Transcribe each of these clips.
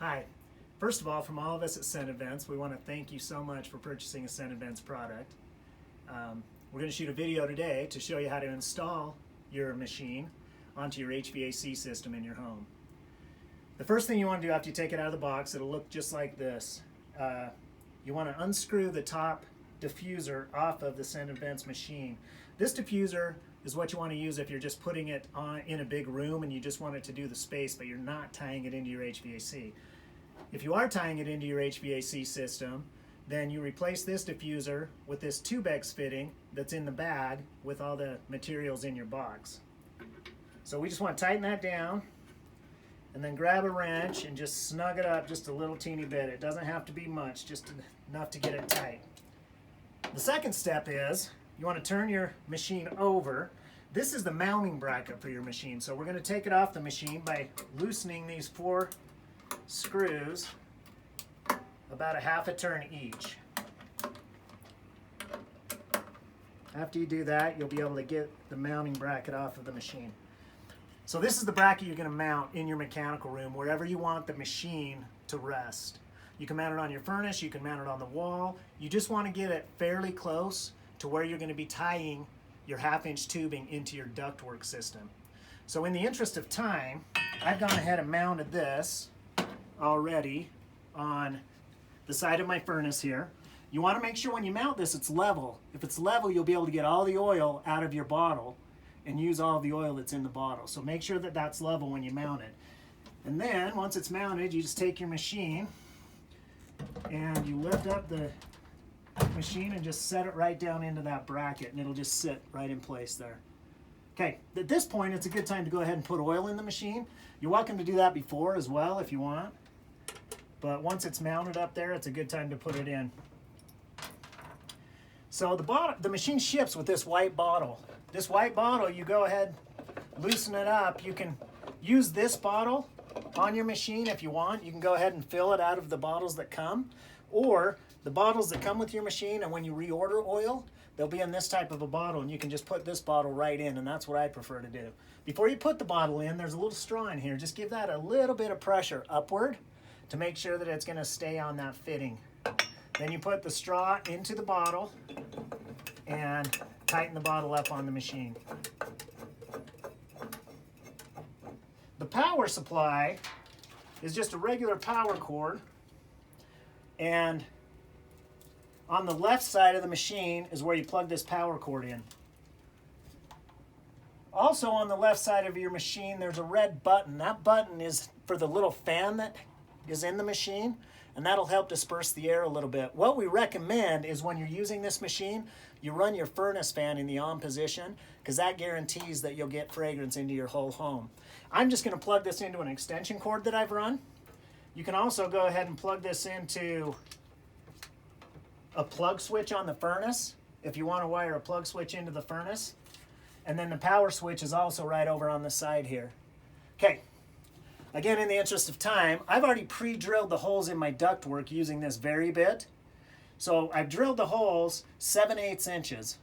Hi. First of all, from all of us at ScentedVents, we want to thank you so much for purchasing a ScentedVents product. We're going to shoot a video today to show you how to install your machine onto your HVAC system in your home. The first thing you want to do after you take it out of the box, it'll look just like this. You want to unscrew the top diffuser off of the ScentedVents machine. This diffuser is what you want to use if you're just putting it on in a big room and you just want it to do the space, but you're not tying it into your HVAC. If you are tying it into your HVAC system, then you replace this diffuser with this 2X fitting that's in the bag with all the materials in your box. So we just want to tighten that down and then grab a wrench and just snug it up just a little teeny bit. It doesn't have to be much, just enough to get it tight. The second step is you want to turn your machine over. This is the mounting bracket for your machine. So we're going to take it off the machine by loosening these 4 screws about a half a turn each. After you do that, you'll be able to get the mounting bracket off of the machine. So this is the bracket you're going to mount in your mechanical room wherever you want the machine to rest. You can mount it on your furnace, you can mount it on the wall. You just want to get it fairly close to where you're going to be tying your 1/2-inch tubing into your ductwork system. So in the interest of time, I've gone ahead and mounted this already on the side of my furnace here. You want to make sure when you mount this it's level. If it's level, you'll be able to get all the oil out of your bottle and use all the oil that's in the bottle. So make sure that that's level when you mount it. And then once it's mounted, you just take your machine and you lift up the machine and just set it right down into that bracket and it'll just sit right in place there. Okay, at this point it's a good time to go ahead and put oil in the machine. You're welcome to do that before as well if you want. But once it's mounted up there, it's a good time to put it in. So the machine ships with this white bottle. This white bottle, you go ahead, loosen it up. You can use this bottle on your machine if you want. You can go ahead and fill it out of the bottles that come, or the bottles that come with your machine, and when you reorder oil, they'll be in this type of a bottle, and you can just put this bottle right in, and that's what I prefer to do. Before you put the bottle in, there's a little straw in here. Just give that a little bit of pressure upward to make sure that it's going to stay on that fitting. Then you put the straw into the bottle and tighten the bottle up on the machine. The power supply is just a regular power cord, and on the left side of the machine is where you plug this power cord in. Also on the left side of your machine there's a red button. That button is for the little fan that is in the machine, and that'll help disperse the air a little bit. What we recommend is when you're using this machine, you run your furnace fan in the on position, because that guarantees that you'll get fragrance into your whole home. I'm just going to plug this into an extension cord that I've run. You can also go ahead and plug this into a plug switch on the furnace if you want to wire a plug switch into the furnace. And then the power switch is also right over on the side here. Okay. Again, in the interest of time, I've already pre-drilled the holes in my ductwork using this Vari-Bit. So I've drilled the holes 7/8 inches.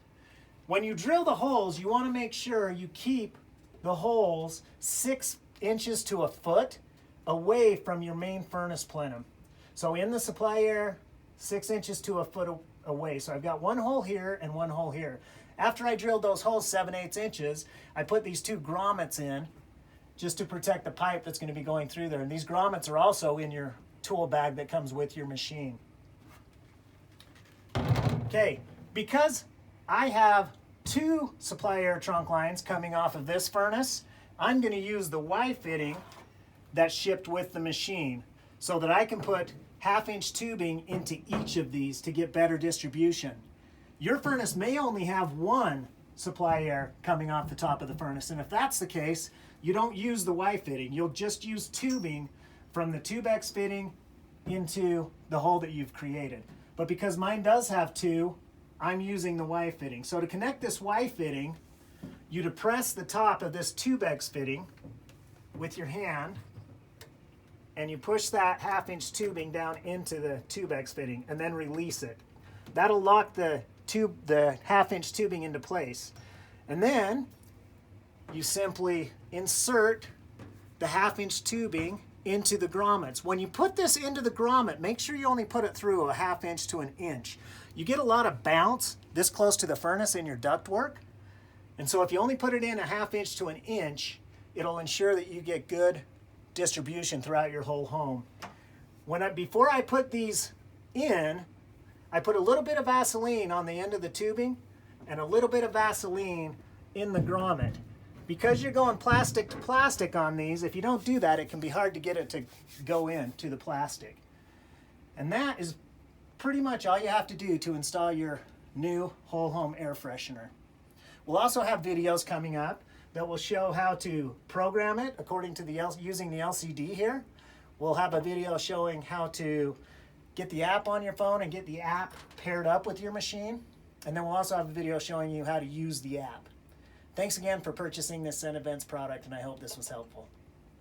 When you drill the holes, you want to make sure you keep the holes 6 inches to a foot away from your main furnace plenum. So in the supply air, 6 inches to a foot away. So I've got one hole here and one hole here. After I drilled those holes 7/8 inches, I put these 2 grommets in just to protect the pipe that's going to be going through there. And these grommets are also in your tool bag that comes with your machine. Okay, because I have 2 supply air trunk lines coming off of this furnace, I'm going to use the Y fitting that's shipped with the machine so that I can put 1/2-inch tubing into each of these to get better distribution. Your furnace may only have 1 supply air coming off the top of the furnace, and if that's the case, you don't use the Y fitting. You'll just use tubing from the 2X fitting into the hole that you've created. But because mine does have 2, I'm using the Y fitting. So to connect this Y fitting, you depress the top of this 2X fitting with your hand, and you push that 1/2-inch tubing down into the 2X fitting and then release it. That'll lock the 1/2-inch tubing into place. And then you simply insert the 1/2-inch tubing into the grommets. When you put this into the grommet, make sure you only put it through a 1/2 inch to 1 inch. You get a lot of bounce this close to the furnace in your ductwork. And so if you only put it in a 1/2 inch to 1 inch, it'll ensure that you get good distribution throughout your whole home. Before I put these in, I put a little bit of Vaseline on the end of the tubing and a little bit of Vaseline in the grommet. Because you're going plastic to plastic on these, if you don't do that, it can be hard to get it to go into the plastic. And that is pretty much all you have to do to install your new whole home air freshener. We'll also have videos coming up that will show how to program it according to using the LCD here. We'll have a video showing how to get the app on your phone and get the app paired up with your machine. And then we'll also have a video showing you how to use the app. Thanks again for purchasing this ScentedVents product, and I hope this was helpful.